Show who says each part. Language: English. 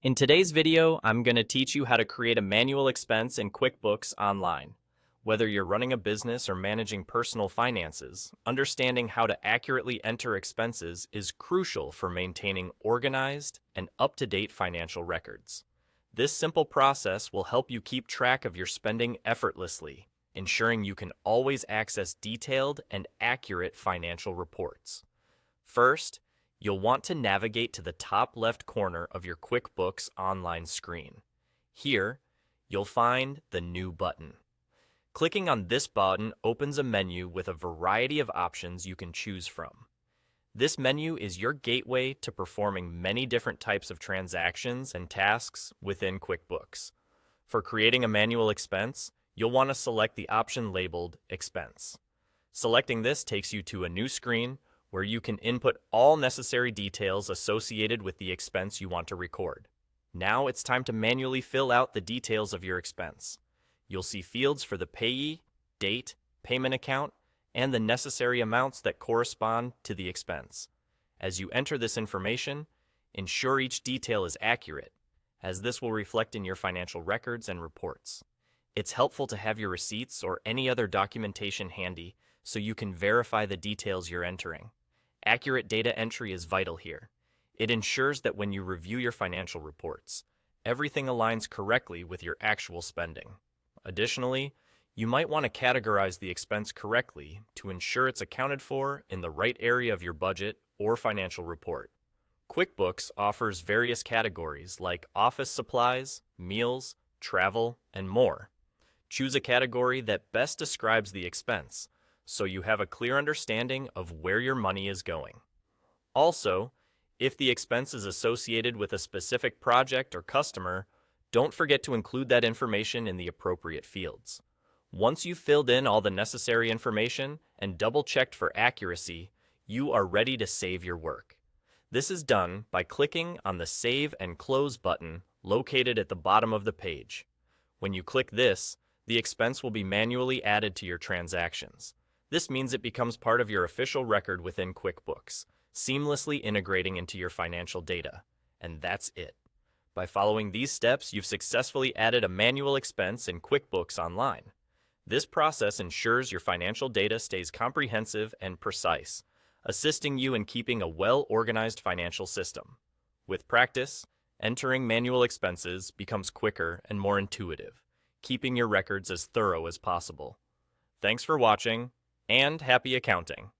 Speaker 1: In today's video, I'm going to teach you how to create a manual expense in QuickBooks Online. Whether you're running a business or managing personal finances, understanding how to accurately enter expenses is crucial for maintaining organized and up-to-date financial records. This simple process will help you keep track of your spending effortlessly, ensuring you can always access detailed and accurate financial reports. First, you'll want to navigate to the top left corner of your QuickBooks Online screen. Here, you'll find the New button. Clicking on this button opens a menu with a variety of options you can choose from. This menu is your gateway to performing many different types of transactions and tasks within QuickBooks. For creating a manual expense, you'll want to select the option labeled Expense. Selecting this takes you to a new screen where you can input all necessary details associated with the expense you want to record. Now it's time to manually fill out the details of your expense. You'll see fields for the payee, date, payment account, and the necessary amounts that correspond to the expense. As you enter this information, ensure each detail is accurate, as this will reflect in your financial records and reports. It's helpful to have your receipts or any other documentation handy so you can verify the details you're entering. Accurate data entry is vital here. It ensures that when you review your financial reports, everything aligns correctly with your actual spending. Additionally, you might want to categorize the expense correctly to ensure it's accounted for in the right area of your budget or financial report. QuickBooks offers various categories like office supplies, meals, travel, and more. Choose a category that best describes the expense, so you have a clear understanding of where your money is going. Also, if the expense is associated with a specific project or customer, don't forget to include that information in the appropriate fields. Once you've filled in all the necessary information and double-checked for accuracy, you are ready to save your work. This is done by clicking on the Save and Close button located at the bottom of the page. When you click this, the expense will be manually added to your transactions. This means it becomes part of your official record within QuickBooks, seamlessly integrating into your financial data. And that's it. By following these steps, you've successfully added a manual expense in QuickBooks Online. This process ensures your financial data stays comprehensive and precise, assisting you in keeping a well-organized financial system. With practice, entering manual expenses becomes quicker and more intuitive, keeping your records as thorough as possible. Thanks for watching, and happy accounting!